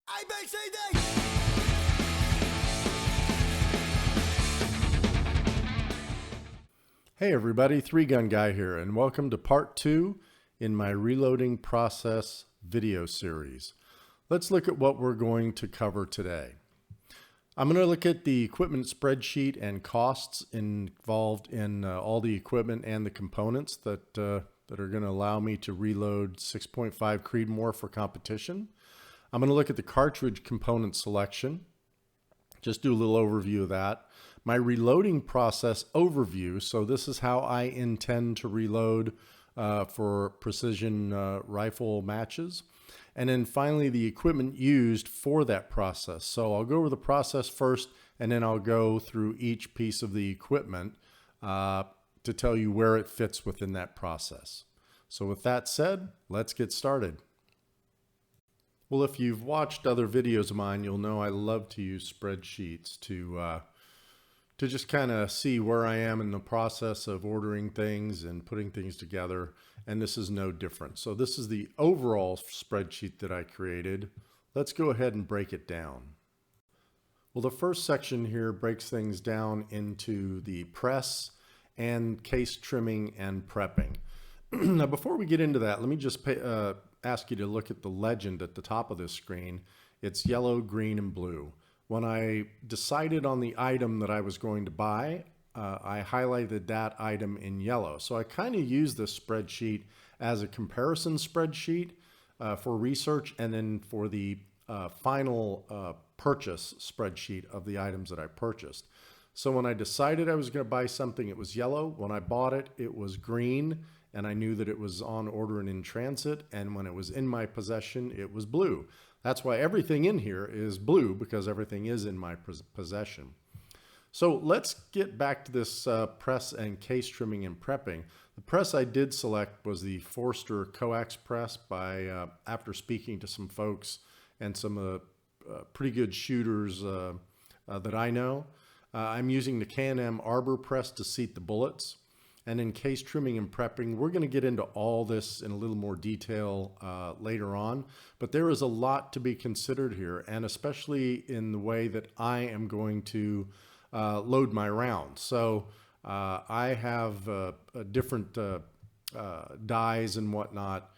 ABCD! Hey everybody, 3-Gun Guy here, and welcome to part 2 in my reloading process video series. Let's look at what we're going to cover today. I'm going to look at the equipment spreadsheet and costs involved in all the equipment and the components that are going to allow me to reload 6.5 Creemoor for competition. I'm going to look at the cartridge component selection, just do a little overview of that. My reloading process overview, so this is how I intend to reload for precision rifle matches. And then finally, the equipment used for that process. So I'll go over the process first, and then I'll go through each piece of the equipment to tell you where it fits within that process. So with that said, let's get started. Well, if you've watched other videos of mine, you'll know I love to use spreadsheets to just kind of see where I am in the process of ordering things and putting things together. And this is no different. So this is the overall spreadsheet that I created. Let's go ahead and break it down. Well, the first section here breaks things down into the press and case trimming and prepping. Now, before we get into that, let me just ask you to look at the legend at the top of this screen. It's yellow, green, and blue. When I decided on the item that I was going to buy, I highlighted that item in yellow. So I kind of use this spreadsheet as a comparison spreadsheet for research, and then for the final purchase spreadsheet of the items that I purchased. So when I decided I was going to buy something, it was yellow. When I bought it, it was green, and I knew that it was on order and in transit. And when it was in my possession, it was blue. That's why everything in here is blue, because everything is in my possession. So let's get back to this press and case trimming and prepping. The press I did select was the Forster coax press by after speaking to some folks and some pretty good shooters that I know. I'm using the K&M Arbor press to seat the bullets. And in case trimming and prepping, we're going to get into all this in a little more detail later on. But there is a lot to be considered here, and especially in the way that I am going to load my rounds. So I have different dies and whatnot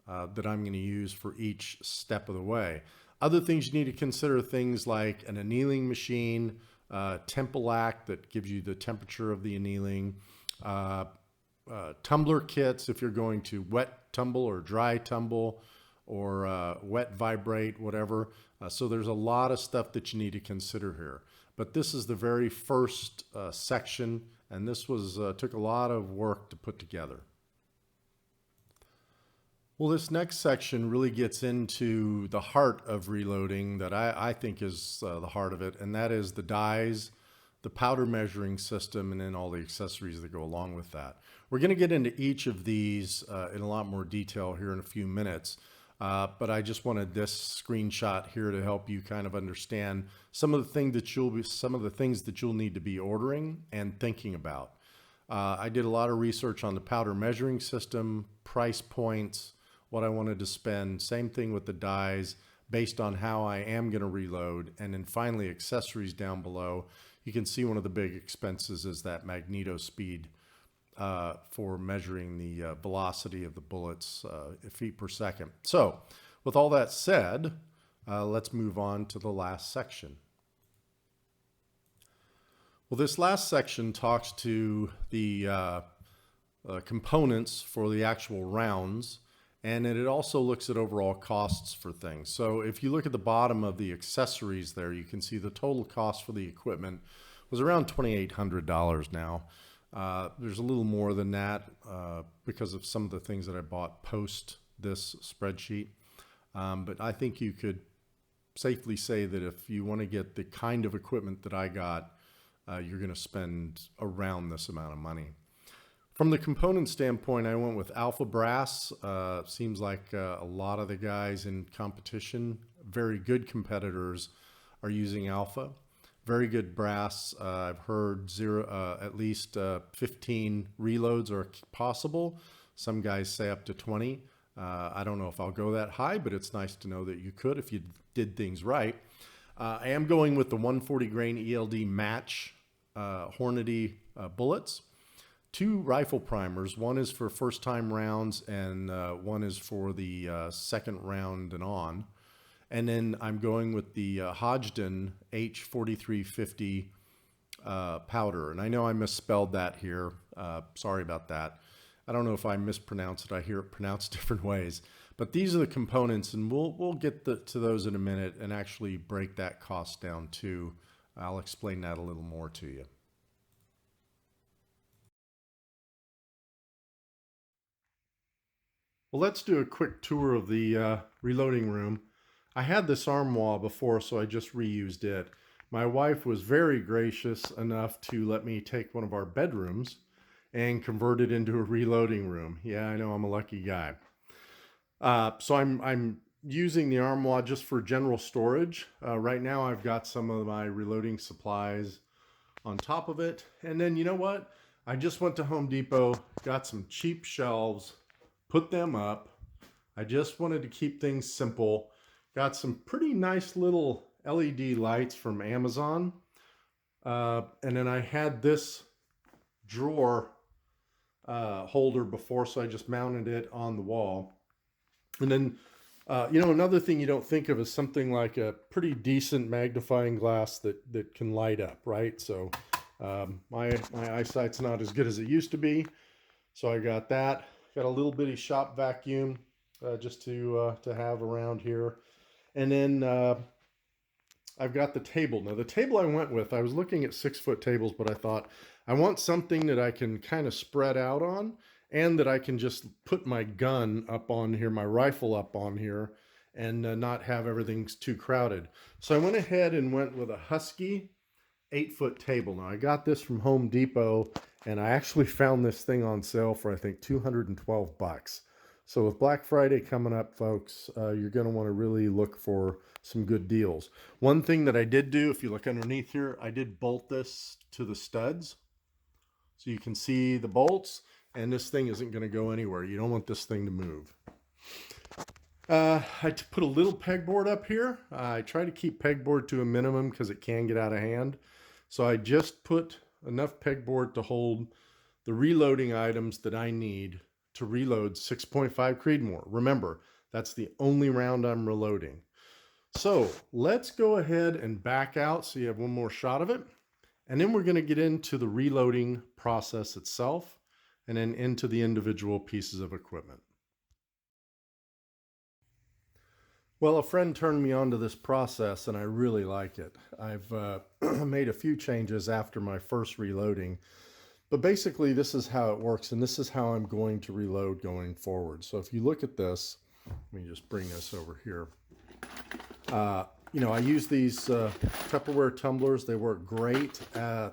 that I'm going to use for each step of the way. Other things you need to consider, things like an annealing machine, Tempelac that gives you the temperature of the annealing, tumbler kits if you're going to wet tumble or dry tumble or wet vibrate, whatever. So there's a lot of stuff that you need to consider here. But this is the very first section, and this was took a lot of work to put together. Well, this next section really gets into the heart of reloading that I think is the heart of it, and that is the dies, the powder measuring system, and then all the accessories that go along with that. We're going to get into each of these in a lot more detail here in a few minutes, but I just wanted this screenshot here to help you kind of understand some of the things that you'll need to be ordering and thinking about. I did a lot of research on the powder measuring system, price points, what I wanted to spend, same thing with the dies based on how I am going to reload, and then finally accessories down below. You can see one of the big expenses is that magneto speed for measuring the velocity of the bullets feet per second. So with all that said, let's move on to the last section. Well, this last section talks to the components for the actual rounds, and it also looks at overall costs for things. So if you look at the bottom of the accessories there, you can see the total cost for the equipment was around $2,800 now. There's a little more than that because of some of the things that I bought post this spreadsheet. But I think you could safely say that if you want to get the kind of equipment that I got, you're going to spend around this amount of money. From the component standpoint, I went with Alpha Brass. Seems like a lot of the guys in competition, very good competitors, are using Alpha. Very good brass. I've heard at least 15 reloads are possible. Some guys say up to 20. I don't know if I'll go that high, but it's nice to know that you could if you did things right. I am going with the 140 grain ELD match Hornady bullets. 2 rifle primers. One is for first time rounds and one is for the second round and on. And then I'm going with the Hodgdon H4350 powder. And I know I misspelled that here. Sorry about that. I don't know if I mispronounce it. I hear it pronounced different ways. But these are the components, and we'll get to those in a minute and actually break that cost down too. I'll explain that a little more to you. Well, let's do a quick tour of the reloading room. I had this armoire before, so I just reused it. My wife was very gracious enough to let me take one of our bedrooms and convert it into a reloading room. Yeah, I know, I'm a lucky guy. So I'm using the armoire just for general storage. Right now I've got some of my reloading supplies on top of it. And then you know what? I just went to Home Depot, got some cheap shelves, put them up. I just wanted to keep things simple. Got some pretty nice little LED lights from Amazon. And then I had this drawer holder before, so I just mounted it on the wall. And then, you know, another thing you don't think of is something like a pretty decent magnifying glass that can light up, right? So my eyesight's not as good as it used to be. So I got that. Got a little bitty shop vacuum just to have around here. And then I've got the table. Now the table I went with, I was looking at 6-foot tables, but I thought I want something that I can kind of spread out on and that I can just put my gun up on here, my rifle up on here, and not have everything too crowded. So I went ahead and went with a Husky 8-foot table. Now I got this from Home Depot, and I actually found this thing on sale for I think $212. So with Black Friday coming up, folks, you're going to want to really look for some good deals. One thing that I did do, if you look underneath here, I did bolt this to the studs. So you can see the bolts, and this thing isn't going to go anywhere. You don't want this thing to move. I put a little pegboard up here. I try to keep pegboard to a minimum because it can get out of hand. So I just put enough pegboard to hold the reloading items that I need to reload 6.5 Creemoor. Remember, that's the only round I'm reloading. So let's go ahead and back out so you have one more shot of it. And then we're going to get into the reloading process itself and then into the individual pieces of equipment. Well, a friend turned me on to this process and I really like it. I've made a few changes after my first reloading, but basically this is how it works and this is how I'm going to reload going forward. So if you look at this, let me just bring this over here. You know, I use these Tupperware tumblers. They work great to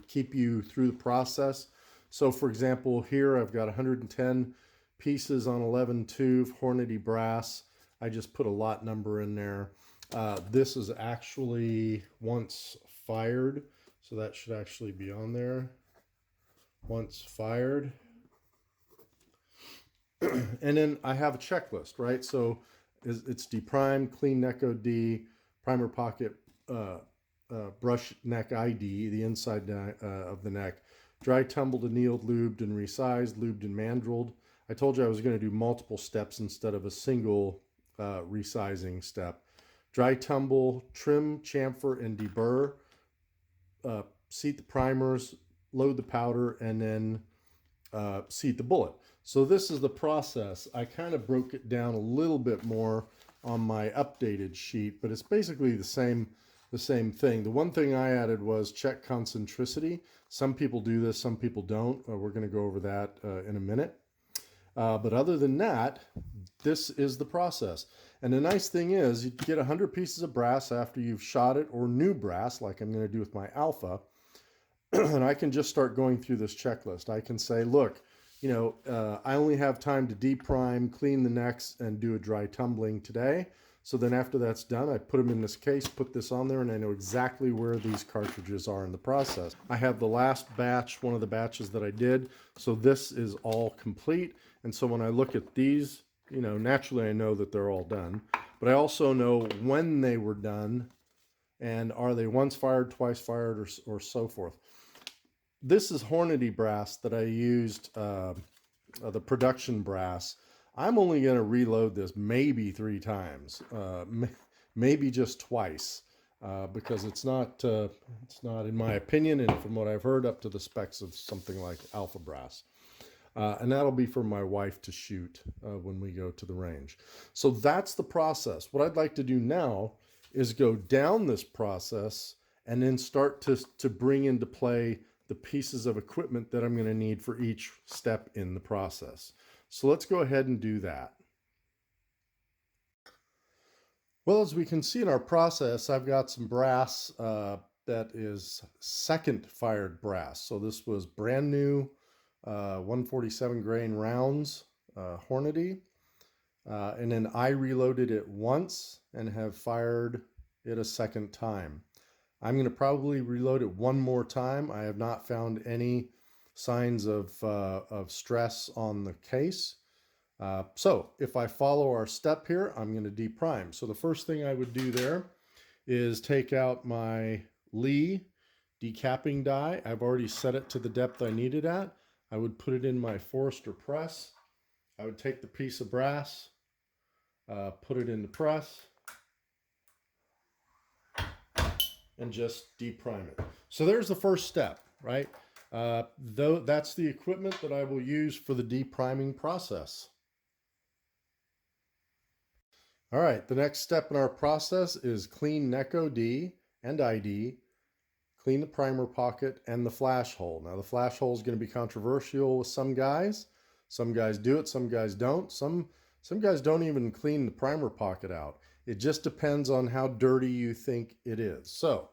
keep you through the process. So for example, here I've got 110 pieces on 11 tube Hornady brass. I just put a lot number in there. This is actually once fired, so that should actually be on there. Once fired. And then I have a checklist, right? So it's deprimed, clean neck OD, primer pocket, brush neck ID, the inside of the neck, dry tumbled, annealed, lubed, and resized, lubed and mandrelled. I told you I was going to do multiple steps instead of a single resizing step. Dry tumble, trim, chamfer, and deburr. Seat the primers, load the powder, and then seat the bullet. So this is the process. I kind of broke it down a little bit more on my updated sheet, but it's basically the same thing. The one thing I added was check concentricity. Some people do this, some people don't. We're going to go over that in a minute. But other than that, this is the process. And the nice thing is you get 100 pieces of brass after you've shot it, or new brass like I'm going to do with my Alpha. And I can just start going through this checklist. I can say, look, you know, I only have time to deprime, clean the necks, and do a dry tumbling today. So then after that's done, I put them in this case, put this on there, and I know exactly where these cartridges are in the process. I have the last batch, one of the batches that I did. So this is all complete. And so when I look at these naturally I know that they're all done, but I also know when they were done and are they once fired, twice fired, or so forth. This is Hornady brass that I used, the production brass. I'm only going to reload this maybe 3 times, maybe just twice, because it's not, in my opinion, and from what I've heard, up to the specs of something like alpha brass. And that'll be for my wife to shoot when we go to the range. So that's the process. What I'd like to do now is go down this process and then start to bring into play the pieces of equipment that I'm going to need for each step in the process. So let's go ahead and do that. Well, as we can see in our process, I've got some brass that is second fired brass. So this was brand new 147 grain rounds, Hornady. And then I reloaded it once and have fired it a second time. I'm going to probably reload it one more time. I have not found any signs of stress on the case. So if I follow our step here, I'm going to deprime. So the first thing I would do there is take out my Lee decapping die. I've already set it to the depth I need it at. I would put it in my Forester press. I would take the piece of brass, put it in the press, and just deprime it. So there's the first step, right? Though that's the equipment that I will use for the depriming process. All right, the next step in our process is clean neck OD and ID, clean the primer pocket and the flash hole. Now the flash hole is going to be controversial with some guys. Some guys do it, some guys don't. Some guys don't even clean the primer pocket out. It just depends on how dirty you think it is. So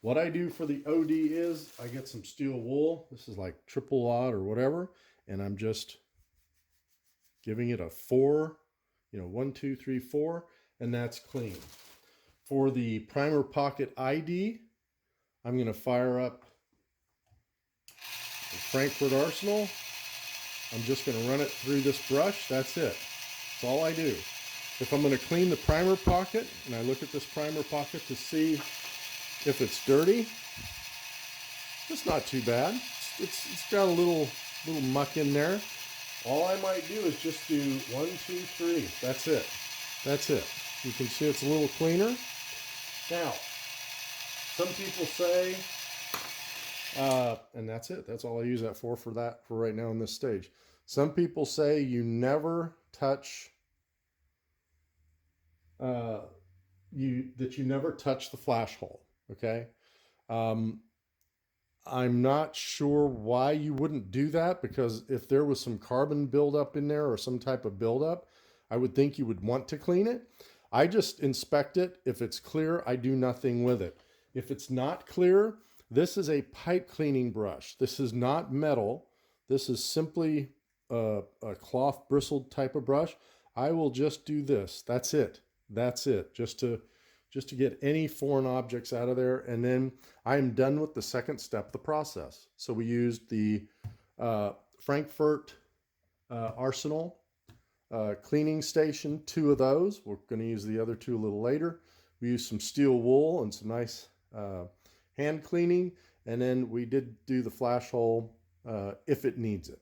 what I do for the OD is I get some steel wool. This is like triple aught or whatever. And I'm just giving it a 4, 1, 2, 3, 4, and that's clean. For the primer pocket ID, I'm going to fire up the Frankfurt Arsenal. I'm just going to run it through this brush. That's it. That's all I do. If I'm going to clean the primer pocket, and I look at this primer pocket to see if it's dirty, it's not too bad. It's got a little muck in there. All I might do is just do 1, 2, 3. That's it. That's it. You can see it's a little cleaner. Now, some people say, and that's it. That's all I use that for right now in this stage. Some people say you never touch, you never touch the flash hole. Okay. I'm not sure why you wouldn't do that, because if there was some carbon buildup in there or some type of buildup, I would think you would want to clean it. I just inspect it. If it's clear, I do nothing with it. If it's not clear, this is a pipe cleaning brush. This is not metal. This is simply a cloth bristled type of brush. I will just do this. That's it. That's it. Just to get any foreign objects out of there. And then I'm done with the second step of the process. So we used the Frankfurt Arsenal cleaning station, 2 of those. We're going to use the other 2 a little later. We used some steel wool and some nice hand cleaning. And then we did do the flash hole if it needs it.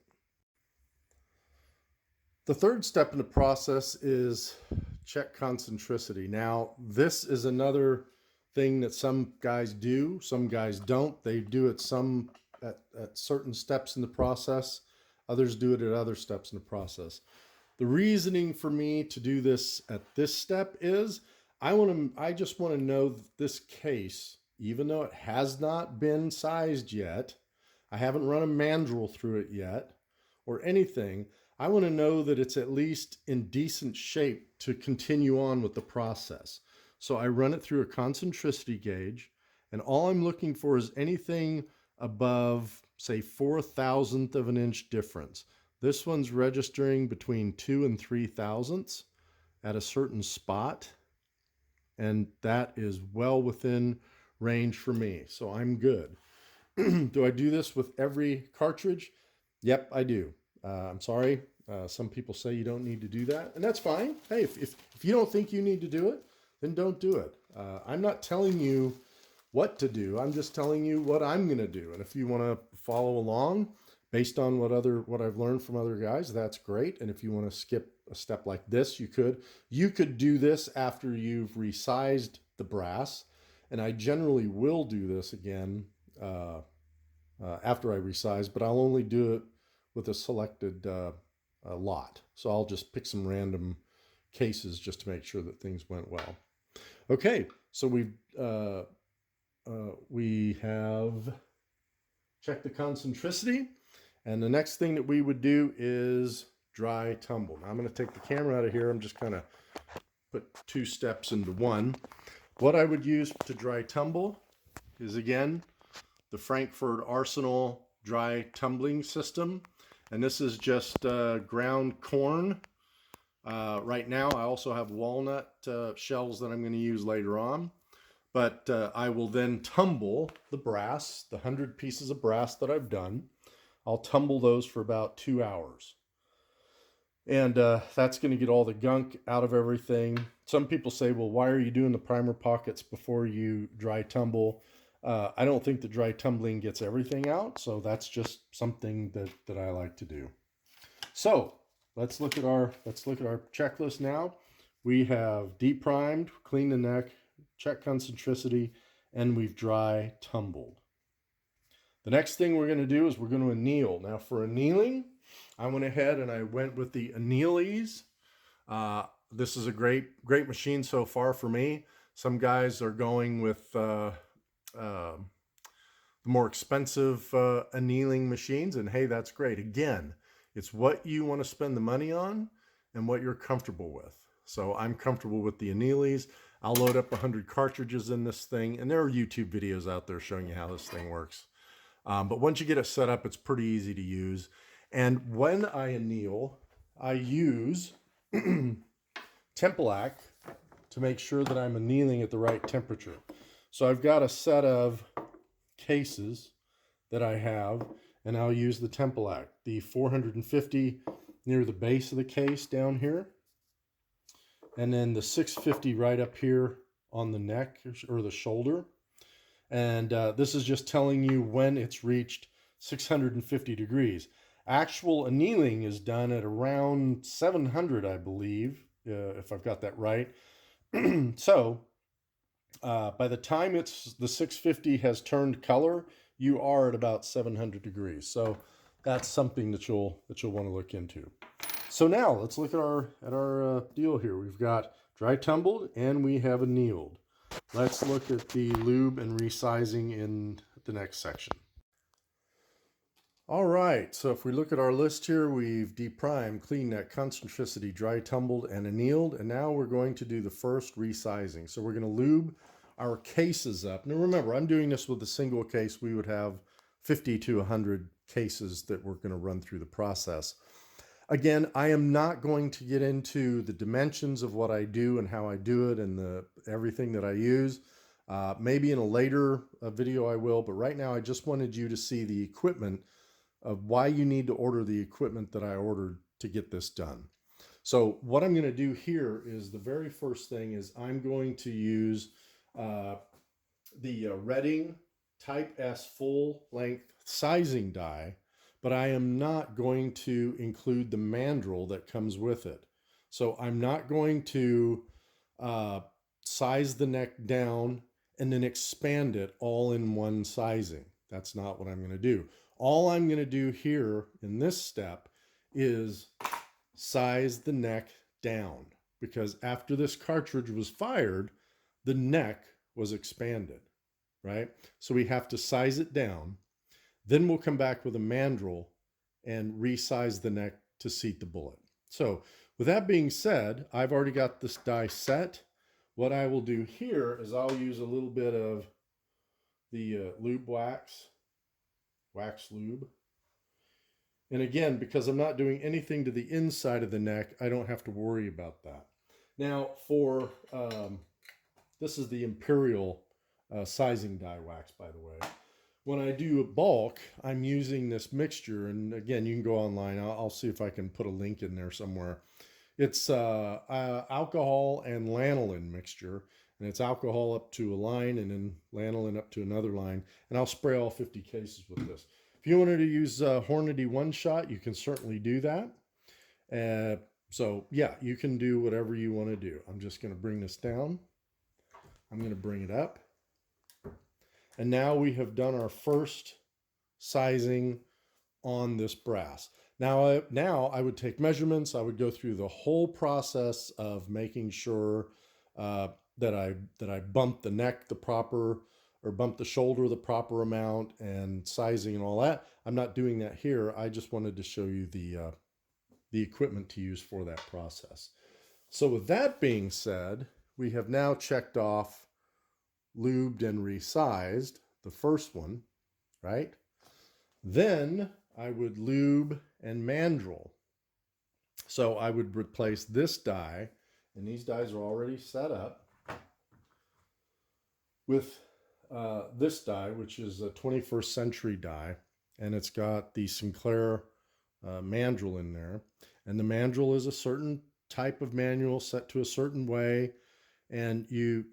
The third step in the process is check concentricity. Now, this is another thing that some guys do, some guys don't. They do it at certain steps in the process. Others do it at other steps in the process. The reasoning for me to do this at this step is I just want to know that this case, even though it has not been sized yet, I haven't run a mandrel through it yet or anything, I want to know that it's at least in decent shape to continue on with the process. So I run it through a concentricity gauge, and all I'm looking for is anything above, say, 4/1000th of an inch difference. This one's registering between 2 and 3 thousandths at a certain spot, and that is well within range for me, so I'm good. Do I do this with every cartridge? Yep, I do. I'm sorry. Some people say you don't need to do that, and that's fine. Hey, if you don't think you need to do it, then don't do it. I'm not telling you what to do. I'm just telling you what I'm going to do. And if you want to follow along based on what I've learned from other guys, that's great. And if you want to skip a step like this, you could. You could do this after you've resized the brass. And I generally will do this again after I resize, but I'll only do it with a selected lot. So I'll just pick some random cases just to make sure that things went well. Okay, so we have checked the concentricity, and the next thing that we would do is dry tumble. Now I'm going to take the camera out of here. I'm just kind of put two steps into one. What I would use to dry tumble is, again, the Frankfurt Arsenal dry tumbling system, and this is just ground corn. Right now I also have walnut shells that I'm going to use later on, but I will then tumble the brass, the 100 pieces of brass that I've done. I'll tumble those for about 2 hours. And that's going to get all the gunk out of everything. Some people say, well, why are you doing the primer pockets before you dry tumble? I don't think the dry tumbling gets everything out, so that's just something that I like to do. So let's look at our checklist now. We have deep primed, cleaned the neck, check concentricity, and we've dry tumbled. The next thing we're going to do is we're going to anneal. Now for annealing, I went ahead and I went with the Annealings. This is a great machine so far for me. Some guys are going with the more expensive annealing machines, and hey, that's great. Again, it's what you want to spend the money on and what you're comfortable with. So I'm comfortable with the Annealings. I'll load up 100 cartridges in this thing, and there are YouTube videos out there showing you how this thing works. But once you get it set up, it's pretty easy to use. And when I anneal, I use Tempelac to make sure that I'm annealing at the right temperature. So I've got a set of cases that I have, and I'll use the Tempelac, the 450 near the base of the case down here, and then the 650 right up here on the neck or the shoulder. And this is just telling you when it's reached 650 degrees. Actual annealing is done at around 700, I believe, if I've got that right. So by the time the 650 has turned color, you are at about 700 degrees. So that's something that you'll want to look into. So now let's look at our deal here. We've got dry tumbled and we have annealed. Let's look at the lube and resizing in the next section. All right, so if we look at our list here, we've deprimed, clean neck, concentricity, dry tumbled, and annealed, and now we're going to do the first resizing. So we're going to lube our cases up. Now remember, I'm doing this with a single case. We would have 50 to 100 cases that we're going to run through the process. Again, I am not going to get into the dimensions of what I do and how I do it and everything that I use. Maybe in a later video I will, but right now I just wanted you to see the equipment of why you need to order the equipment that I ordered to get this done. So what I'm going to do here is the very first thing is I'm going to use the Redding Type S full length sizing die, but I am not going to include the mandrel that comes with it. So I'm not going to size the neck down and then expand it all in one sizing. That's not what I'm going to do. All I'm going to do here in this step is size the neck down, because after this cartridge was fired, the neck was expanded, right? So we have to size it down. Then we'll come back with a mandrel and resize the neck to seat the bullet. So with that being said, I've already got this die set. What I will do here is I'll use a little bit of the lube wax lube. And again, because I'm not doing anything to the inside of the neck, I don't have to worry about that. Now for, this is the Imperial sizing die wax, by the way. When I do bulk, I'm using this mixture, and again, you can go online. I'll see if I can put a link in there somewhere. It's alcohol and lanolin mixture, and it's alcohol up to a line and then lanolin up to another line. And I'll spray all 50 cases with this. If you wanted to use Hornady one shot, you can certainly do that. So yeah, you can do whatever you want to do. I'm just going to bring this down. I'm going to bring it up. And now we have done our first sizing on this brass. Now I would take measurements. I would go through the whole process of making sure that I bump the neck the proper, or bump the shoulder the proper amount, and sizing and all that. I'm not doing that here. I just wanted to show you the equipment to use for that process. So with that being said, we have now checked off lubed and resized, the first one, right? Then I would lube and mandrel. So I would replace this die, and these dies are already set up, with this die, which is a 21st century die, and it's got the Sinclair mandrel in there. And the mandrel is a certain type of manual set to a certain way, and you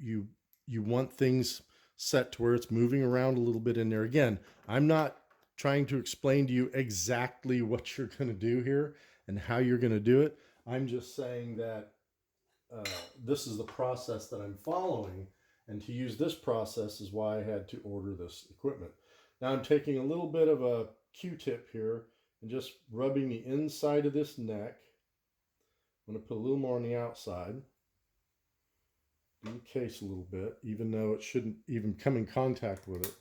want things set to where it's moving around a little bit in there. Again, I'm not trying to explain to you exactly what you're going to do here and how you're going to do it. I'm just saying that this is the process that I'm following, and to use this process is why I had to order this equipment. Now I'm taking a little bit of a Q-tip here and just rubbing the inside of this neck. I'm going to put a little more on the outside. Do the case a little bit, even though it shouldn't even come in contact with it.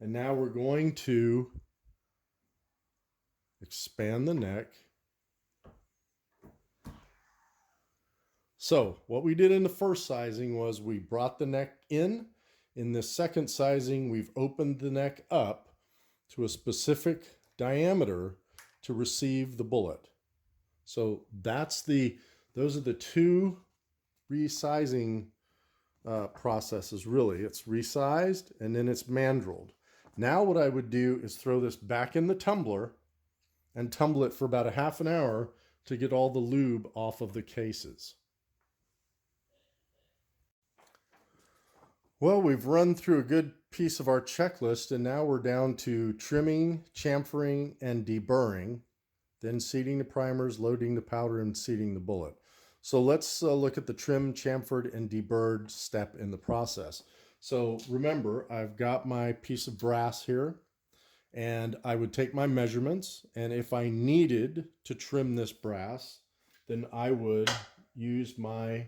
And now we're going to expand the neck. So what we did in the first sizing was we brought the neck in. In this second sizing, we've opened the neck up to a specific diameter to receive the bullet. So those are the two resizing processes, really. It's resized and then it's mandreled. Now what I would do is throw this back in the tumbler and tumble it for about a half an hour to get all the lube off of the cases. Well, we've run through a good piece of our checklist, and now we're down to trimming, chamfering, and deburring, then seating the primers, loading the powder, and seating the bullet. So let's look at the trim, chamfered, and deburred step in the process. So remember, I've got my piece of brass here, and I would take my measurements, and if I needed to trim this brass, then I would use my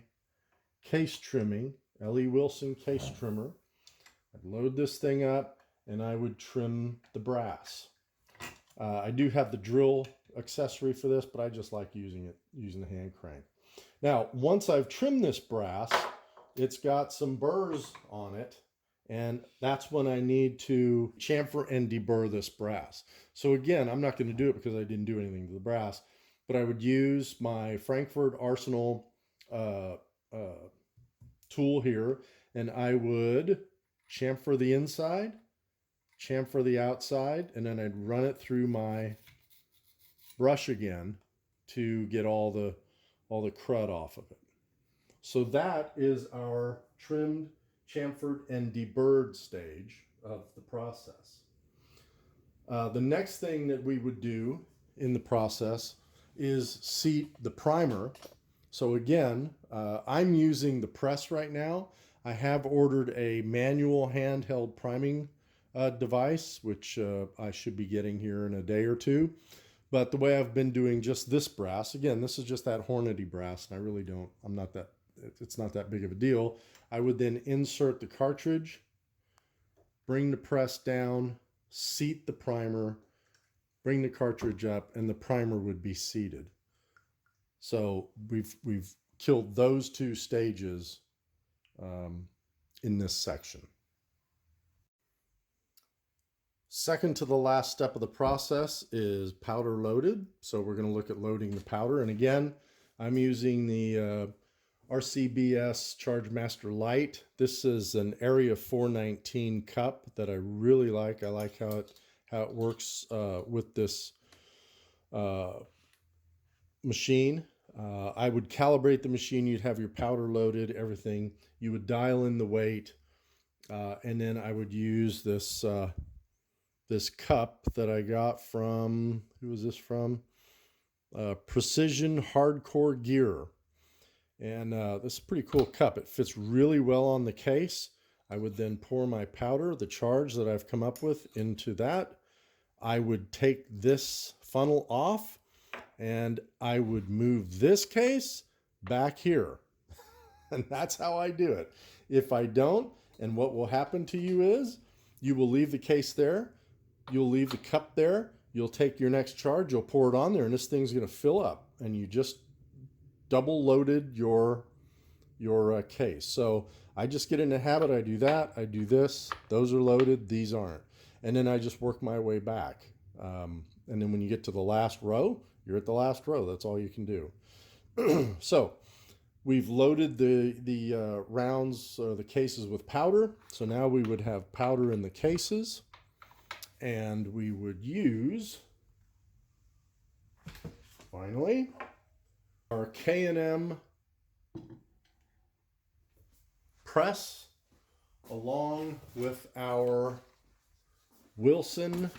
case trimming, L.E. Wilson case trimmer. I'd load this thing up, and I would trim the brass. I do have the drill accessory for this, but I just like using the hand crank. Now, once I've trimmed this brass, it's got some burrs on it, and that's when I need to chamfer and deburr this brass. So again, I'm not going to do it because I didn't do anything to the brass, but I would use my Frankfurt Arsenal tool here, and I would chamfer the inside, chamfer the outside, and then I'd run it through my brush again to get all the crud off of it. So that is our trimmed, chamfered, and deburred stage of the process. The next thing that we would do in the process is seat the primer. So again, I'm using the press right now. I have ordered a manual handheld priming device, which I should be getting here in a day or two. But the way I've been doing just this brass, again, this is just that Hornady brass, and I really don't, it's not that big of a deal. I would then insert the cartridge, bring the press down, seat the primer, bring the cartridge up, and the primer would be seated. So we've killed those two stages in this section. Second to the last step of the process is powder loaded. So we're going to look at loading the powder. And again, I'm using the RCBS Chargemaster Light. This is an Area 419 cup that I really like. I like how it works with this machine. I would calibrate the machine. You'd have your powder loaded, everything. You would dial in the weight, and then I would use this this cup that I got from, who was this from? Precision Hardcore Gear. And this is a pretty cool cup. It fits really well on the case. I would then pour my powder, the charge that I've come up with, into that. I would take this funnel off and I would move this case back here. And that's how I do it. If I don't, and what will happen to you is you will leave the case there, you'll leave the cup there, you'll take your next charge, you'll pour it on there, and this thing's going to fill up, and you just double loaded your case. So I just get in the habit. I do that. I do this. Those are loaded. These aren't. And then I just work my way back. And then when you get to the last row, you're at the last row. That's all you can do. So we've loaded the rounds, the cases with powder. So now we would have powder in the cases, and we would use, finally, our K&M press along with our Wilson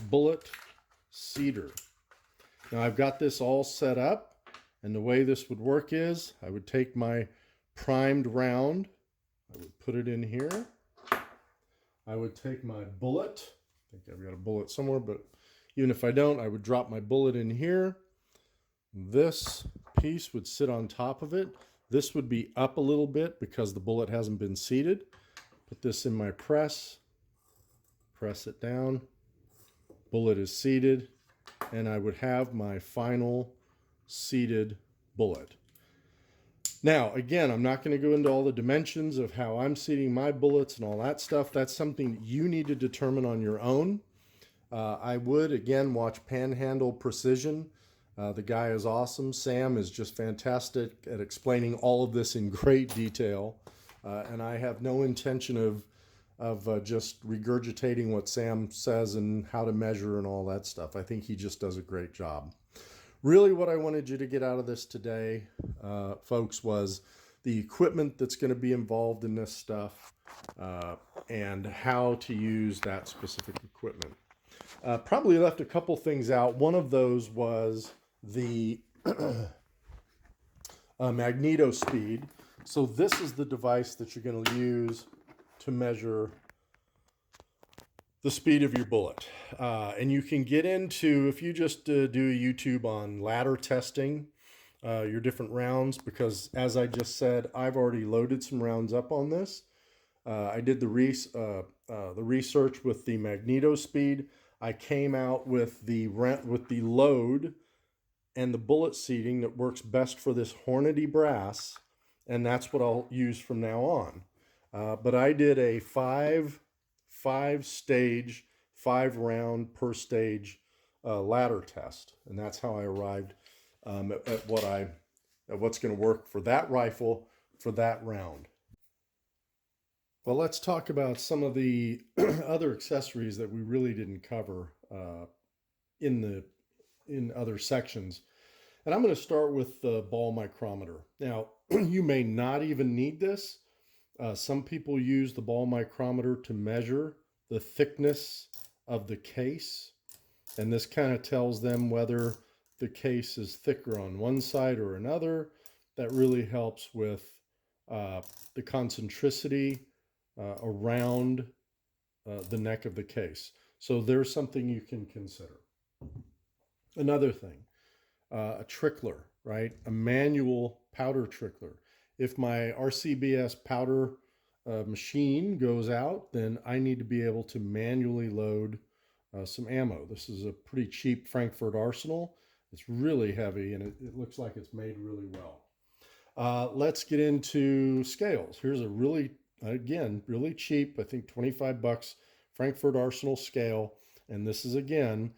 bullet seeder. Now I've got this all set up, and the way this would work is I would take my primed round, I would put it in here. I would take my bullet, I think I've got a bullet somewhere, but even if I don't, I would drop my bullet in here. This piece would sit on top of it. This would be up a little bit because the bullet hasn't been seated. Put this in my press, press it down, bullet is seated, and I would have my final seated bullet. Now, again, I'm not going to go into all the dimensions of how I'm seating my bullets and all that stuff. That's something that you need to determine on your own. I would, again, watch Panhandle Precision. The guy is awesome. Sam is just fantastic at explaining all of this in great detail. And I have no intention of just regurgitating what Sam says and how to measure and all that stuff. I think he just does a great job. Really what I wanted you to get out of this today, folks, was the equipment that's going to be involved in this stuff and how to use that specific equipment. Probably left a couple things out. One of those was the magneto speed. So this is the device that you're going to use to measure the speed of your bullet. And you can get into, if you just do a YouTube on ladder testing your different rounds, because as I just said, I've already loaded some rounds up on this. I did the research with the magneto speed. I came out with the load and the bullet seating that works best for this Hornady brass, and that's what I'll use from now on. But I did a five stage, 5 round per stage ladder test, and that's how I arrived at what's going to work for that rifle for that round. Well, let's talk about some of the other accessories that we really didn't cover in other sections. And I'm going to start with the ball micrometer. Now, you may not even need this. Some people use the ball micrometer to measure the thickness of the case. And this kind of tells them whether the case is thicker on one side or another. That really helps with the concentricity around the neck of the case. So there's something you can consider. Another thing, a trickler, right? A manual powder trickler. If my RCBS powder machine goes out, then I need to be able to manually load some ammo. This is a pretty cheap Frankfurt Arsenal. It's really heavy, and it looks like it's made really well. Let's get into scales. Here's a really cheap, I think $25 Frankfurt Arsenal scale. And this is, again,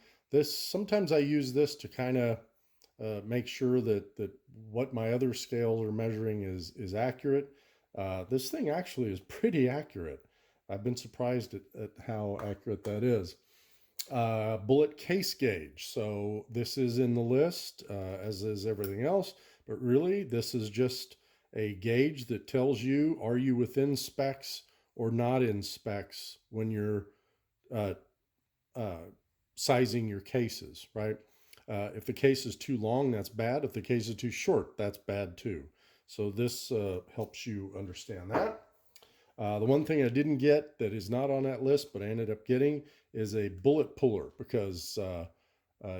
sometimes I use this to kind of make sure that what my other scales are measuring is accurate. This thing actually is pretty accurate. I've been surprised at how accurate that is. Bullet case gauge. So this is in the list, as is everything else, but really this is just a gauge that tells you, are you within specs or not in specs when you're uh, uh, sizing your cases, right? If the case is too long, that's bad. If the case is too short, that's bad too. So this helps you understand that. The one thing I didn't get that is not on that list, but I ended up getting, is a bullet puller, because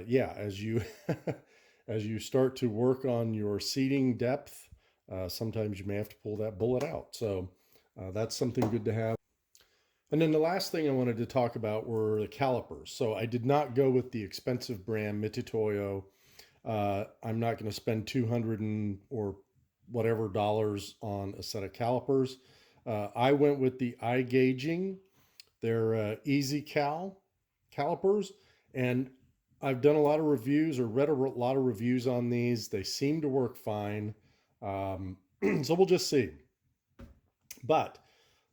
yeah, as you as you start to work on your seating depth, sometimes you may have to pull that bullet out. So that's something good to have. And then the last thing I wanted to talk about were the calipers. So I did not go with the expensive brand Mitutoyo. I'm not going to spend 200 or whatever dollars on a set of calipers. I went with the eye gauging. They're Easy Cal calipers, and I've done a lot of reviews or read a lot of reviews on these. They seem to work fine. So we'll just see. But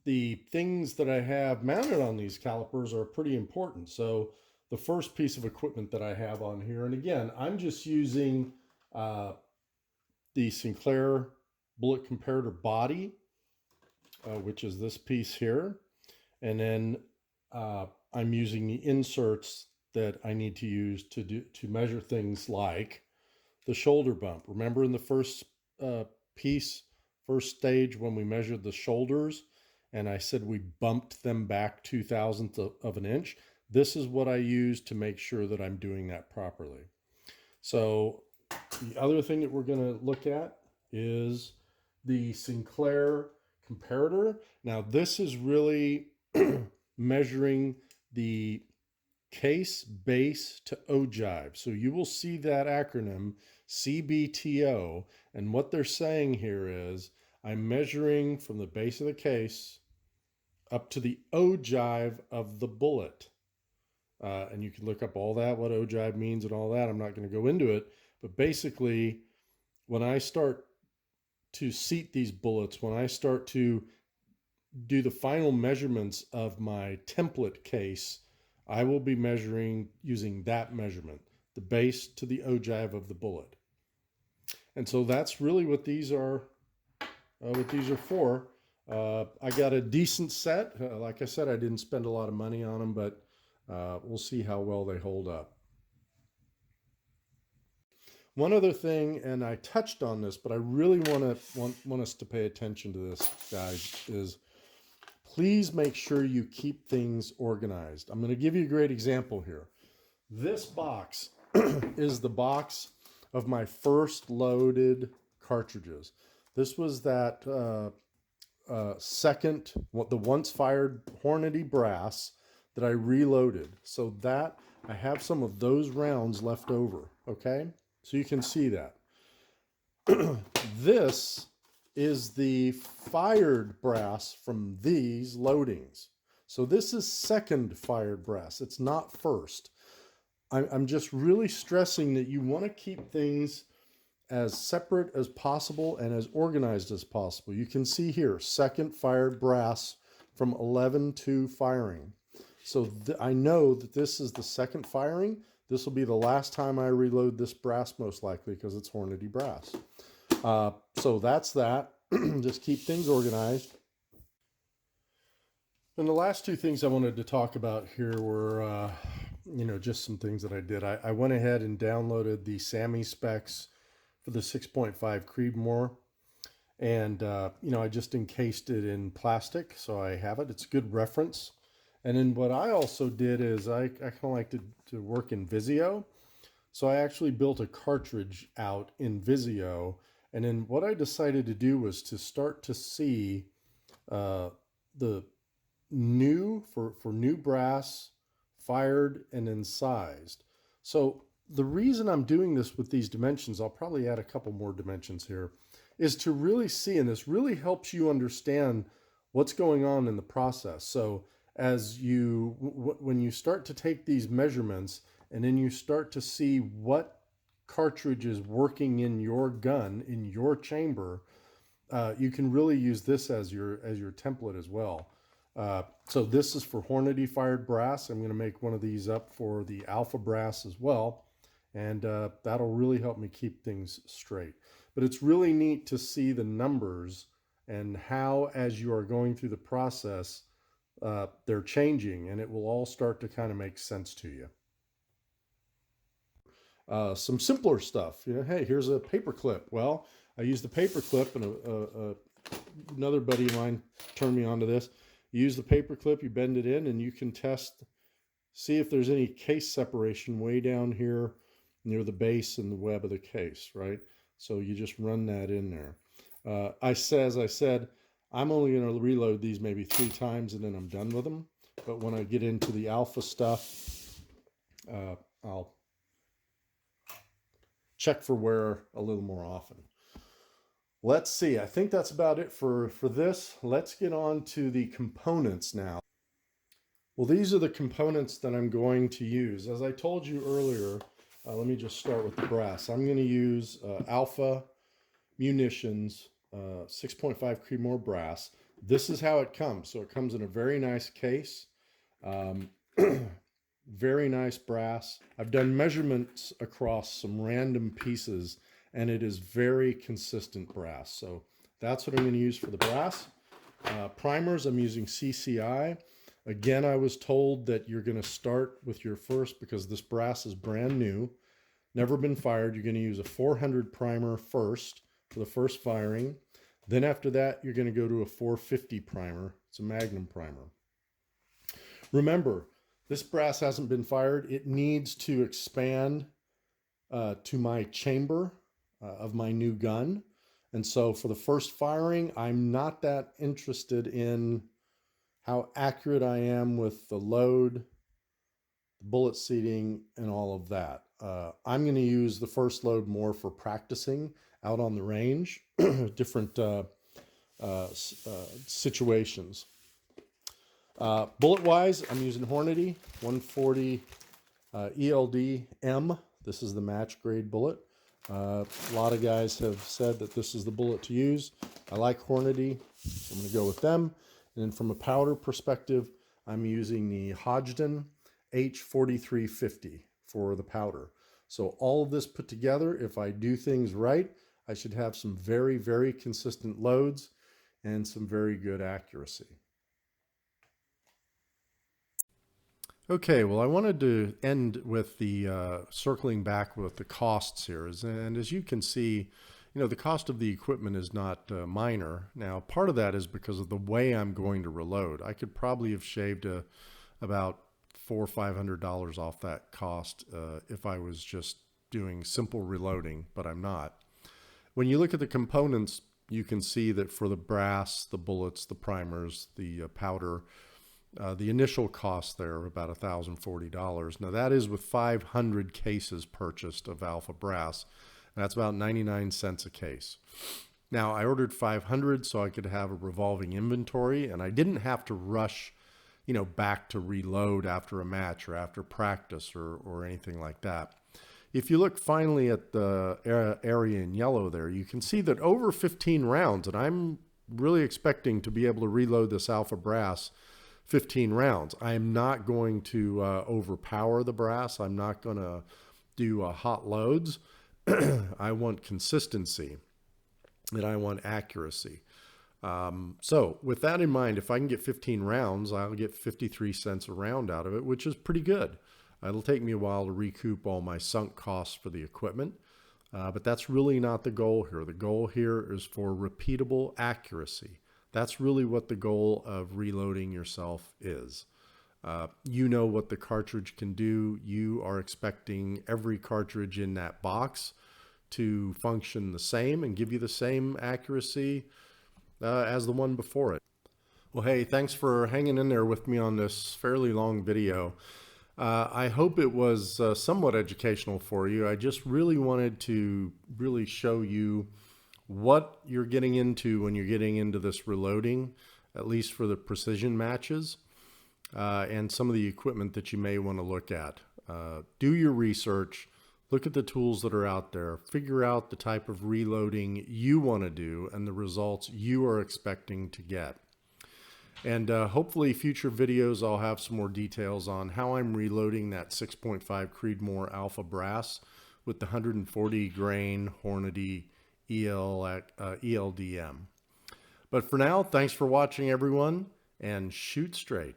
the things that I have mounted on these calipers are pretty important. So the first piece of equipment that I have on here, and again, I'm just using the Sinclair bullet comparator body, which is this piece here. And then I'm using the inserts that I need to use to measure things like the shoulder bump. Remember in the first first stage when we measured the shoulders, and I said we bumped them back 2/1000th of an inch. This is what I use to make sure that I'm doing that properly. So the other thing that we're going to look at is the Sinclair comparator. Now this is really measuring the case base to ogive. So you will see that acronym CBTO, and what they're saying here is I'm measuring from the base of the case up to the ogive of the bullet. And you can look up all that, what ogive means and all that. I'm not going to go into it, but basically when I start to seat these bullets, when I start to do the final measurements of my template case, I will be measuring using that measurement, the base to the ogive of the bullet. And so that's really what these are for. I got a decent set. Like I said, I didn't spend a lot of money on them, but we'll see how well they hold up. One other thing, and I touched on this, but I really want us to pay attention to this, guys, is please make sure you keep things organized. I'm going to give you a great example here. This box is the box of my first loaded cartridges. This was that second, the once fired Hornady brass that I reloaded. So that I have some of those rounds left over. Okay, so you can see that. This is the fired brass from these loadings. So this is second fired brass. It's not first. I'm just really stressing that you want to keep things as separate as possible and as organized as possible. You can see here, second fired brass from 11-2 firing. So I know that this is the second firing. This will be the last time I reload this brass, most likely, because it's Hornady brass. So that's that. Just keep things organized. And the last two things I wanted to talk about here were, just some things that I did. I went ahead and downloaded the SAMI specs for the 6.5 Creemoor. And, I just encased it in plastic, so I have it. It's a good reference. And then what I also did is I kind of like to work in Visio. So I actually built a cartridge out in Visio. And then what I decided to do was to start to see the new, for new brass, fired and then sized. So the reason I'm doing this with these dimensions, I'll probably add a couple more dimensions here, is to really see, and this really helps you understand what's going on in the process. So as when you start to take these measurements and then you start to see what cartridge is working in your gun, in your chamber, you can really use this as your template as well. So this is for Hornady fired brass. I'm going to make one of these up for the alpha brass as well. And that'll really help me keep things straight. But it's really neat to see the numbers and how, as you are going through the process, they're changing, and it will all start to kind of make sense to you. Some simpler stuff, hey, here's a paper clip. Well, I used the paper clip, and another buddy of mine turned me onto this. You use the paper clip, you bend it in, and you can see if there's any case separation way down here near the base and the web of the case, right? So you just run that in there. As I said, I'm only going to reload these maybe 3 times and then I'm done with them. But when I get into the alpha stuff, I'll check for wear a little more often. Let's see, I think that's about it for this. Let's get on to the components now. Well, these are the components that I'm going to use. As I told you earlier, let me just start with the brass. I'm going to use Alpha Munitions 6.5 Creemoor brass. This is how it comes. So it comes in a very nice case. Very nice brass. I've done measurements across some random pieces, and it is very consistent brass. So that's what I'm going to use for the brass. Primers, I'm using CCI. Again, I was told that you're going to start with your first, because this brass is brand new, never been fired. You're going to use a 400 primer first for the first firing. Then after that, you're going to go to a 450 primer. It's a Magnum primer. Remember, this brass hasn't been fired. It needs to expand to my chamber of my new gun. And so for the first firing, I'm not that interested in how accurate I am with the load, the bullet seating, and all of that. I'm going to use the first load more for practicing out on the range, different situations. Bullet-wise, I'm using Hornady 140 ELD M. This is the match grade bullet. A lot of guys have said that this is the bullet to use. I like Hornady, so I'm going to go with them. And then from a powder perspective, I'm using the Hodgdon H4350 for the powder. So all of this put together, if I do things right, I should have some very, very consistent loads and some very good accuracy. Okay, well, I wanted to end with the circling back with the costs here. And as you can see, the cost of the equipment is not minor. Now, part of that is because of the way I'm going to reload. I could probably have shaved about $400 or $500 off that cost if I was just doing simple reloading, but I'm not. When you look at the components, you can see that for the brass, the bullets, the primers, the powder, the initial cost there of about $1,040. Now that is with 500 cases purchased of alpha brass. And that's about 99 cents a case. Now I ordered 500 so I could have a revolving inventory, and I didn't have to rush, back to reload after a match or after practice or anything like that. If you look finally at the area in yellow there, you can see that over 15 rounds, and I'm really expecting to be able to reload this alpha brass 15 rounds. I'm not going to overpower the brass. I'm not going to do hot loads. I want consistency and I want accuracy. So with that in mind, if I can get 15 rounds, I'll get 53 cents a round out of it, which is pretty good. It'll take me a while to recoup all my sunk costs for the equipment, but that's really not the goal here. The goal here is for repeatable accuracy. That's really what the goal of reloading yourself is. You know what the cartridge can do. You are expecting every cartridge in that box to function the same and give you the same accuracy as the one before it. Well, hey, thanks for hanging in there with me on this fairly long video. I hope it was somewhat educational for you. I just really wanted to show you what you're getting into when you're getting into this reloading, at least for the precision matches, and some of the equipment that you may want to look at. Do your research, Look at the tools that are out there. Figure out the type of reloading you want to do and the results you are expecting to get. And hopefully future videos I'll have some more details on how I'm reloading that 6.5 Creemoor Alpha Brass with the 140 grain Hornady ELDM. But for now, thanks for watching everyone, and shoot straight.